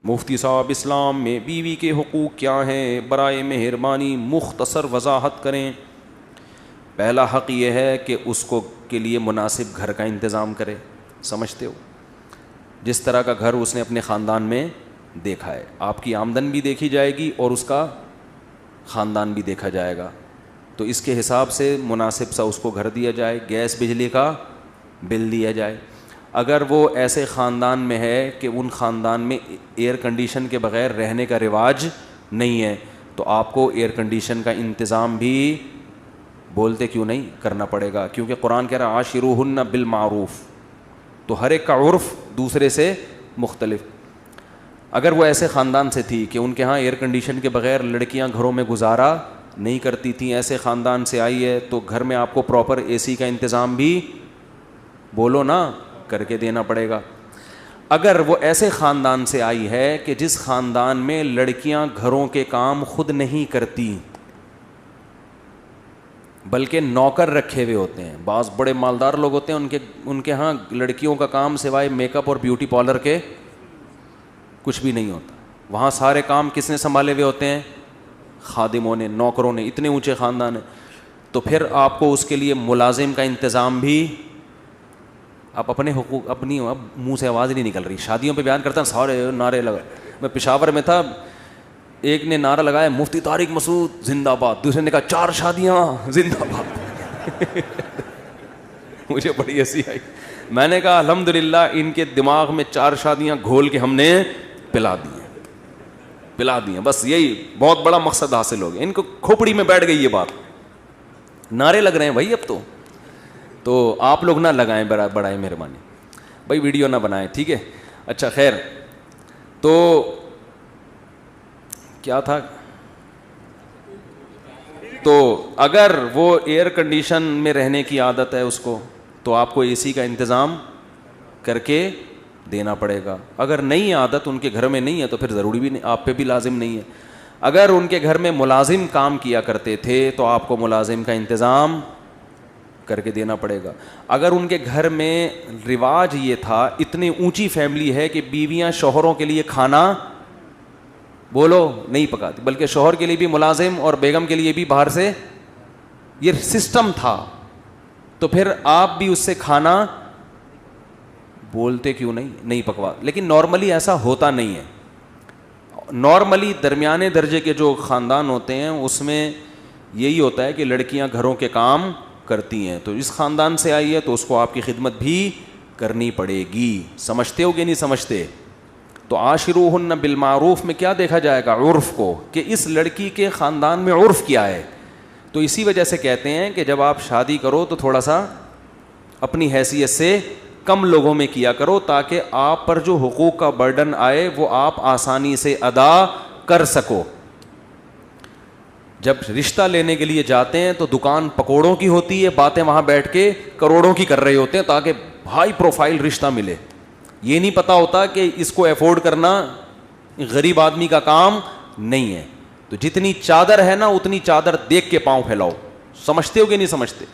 مفتی صاحب اسلام میں بیوی کے حقوق کیا ہیں؟ برائے مہربانی مختصر وضاحت کریں۔ پہلا حق یہ ہے کہ اس کو کے لیے مناسب گھر کا انتظام کرے۔ سمجھتے ہو؟ جس طرح کا گھر اس نے اپنے خاندان میں دیکھا ہے، آپ کی آمدن بھی دیکھی جائے گی اور اس کا خاندان بھی دیکھا جائے گا، تو اس کے حساب سے مناسب سا اس کو گھر دیا جائے، گیس بجلی کا بل دیا جائے۔ اگر وہ ایسے خاندان میں ہے کہ ان خاندان میں ایئر کنڈیشن کے بغیر رہنے کا رواج نہیں ہے، تو آپ کو ایئر کنڈیشن کا انتظام بھی بولتے کیوں نہیں کرنا پڑے گا، کیونکہ قرآن کہہ رہا عاشروہن بالمعروف، تو ہر ایک کا عرف دوسرے سے مختلف۔ اگر وہ ایسے خاندان سے تھی کہ ان کے ہاں ایئر کنڈیشن کے بغیر لڑکیاں گھروں میں گزارا نہیں کرتی تھیں، ایسے خاندان سے آئی ہے، تو گھر میں آپ کو پراپر اے سی کا انتظام بھی بولو نا کر کے دینا پڑے گا۔ اگر وہ ایسے خاندان سے آئی ہے کہ جس خاندان میں لڑکیاں گھروں کے کام خود نہیں کرتی بلکہ نوکر رکھے ہوئے ہوتے ہیں، بعض بڑے مالدار لوگ ہوتے ہیں ان کے ہاں لڑکیوں کا کام سوائے میک اپ اور بیوٹی پارلر کے کچھ بھی نہیں ہوتا، وہاں سارے کام کس نے سنبھالے ہوئے ہوتے ہیں؟ خادموں نے، نوکروں نے، اتنے اونچے خاندان ہیں۔ تو پھر آپ کو اس کے لیے ملازم کا انتظام بھی، آپ اپنے حقوق اپنی، اب منہ سے آواز نہیں نکل رہی، شادیوں پہ بیان کرتا ہوں سارے نعرے لگا۔ میں پشاور میں تھا، ایک نے نعرہ لگایا مفتی طارق مسعود زندہ باد، دوسرے نے کہا 4 شادیاں زندہ باد۔ مجھے بڑی ہنسی آئی، میں نے کہا الحمدللہ ان کے دماغ میں 4 شادیاں گھول کے ہم نے پلا دی ہیں، بس یہی بہت بڑا مقصد حاصل ہو گیا، ان کو کھوپڑی میں بیٹھ گئی یہ بات۔ نعرے لگ رہے ہیں بھائی اب تو آپ لوگ نہ لگائیں برائے مہربانی بھائی، ویڈیو نہ بنائیں، ٹھیک ہے؟ اچھا خیر، تو کیا تھا؟ تو اگر وہ ایئر کنڈیشن میں رہنے کی عادت ہے اس کو، تو آپ کو اے سی کا انتظام کر کے دینا پڑے گا۔ اگر نہیں عادت ان کے گھر میں نہیں ہے تو پھر ضروری بھی نہیں، آپ پہ بھی لازم نہیں ہے۔ اگر ان کے گھر میں ملازم کام کیا کرتے تھے تو آپ کو ملازم کا انتظام کر کے دینا پڑے گا۔ اگر ان کے گھر میں رواج یہ تھا، اتنی اونچی فیملی ہے کہ بیویاں شوہروں کے لیے کھانا بولو نہیں پکاتی، بلکہ شوہر کے لیے بھی ملازم اور بیگم کے لیے بھی باہر سے، یہ سسٹم تھا، تو پھر آپ بھی اس سے کھانا بولتے کیوں نہیں پکوا۔ لیکن نارملی ایسا ہوتا نہیں ہے، نارملی درمیانے درجے کے جو خاندان ہوتے ہیں اس میں یہی ہوتا ہے کہ لڑکیاں گھروں کے کام کرتی ہیں، تو اس خاندان سے آئی ہے تو اس کو آپ کی خدمت بھی کرنی پڑے گی۔ سمجھتے ہو کہ نہیں سمجھتے؟ تو عاشروہن بالمعروف میں کیا دیکھا جائے گا؟ عرف کو، کہ اس لڑکی کے خاندان میں عرف کیا ہے۔ تو اسی وجہ سے کہتے ہیں کہ جب آپ شادی کرو تو تھوڑا سا اپنی حیثیت سے کم لوگوں میں کیا کرو، تاکہ آپ پر جو حقوق کا برڈن آئے وہ آپ آسانی سے ادا کر سکو۔ جب رشتہ لینے کے لیے جاتے ہیں تو دکان پکوڑوں کی ہوتی ہے، باتیں وہاں بیٹھ کے کروڑوں کی کر رہے ہوتے ہیں تاکہ ہائی پروفائل رشتہ ملے۔ یہ نہیں پتا ہوتا کہ اس کو افورڈ کرنا غریب آدمی کا کام نہیں ہے۔ تو جتنی چادر ہے نا اتنی چادر دیکھ کے پاؤں پھیلاؤ۔ سمجھتے ہو کہ نہیں سمجھتے؟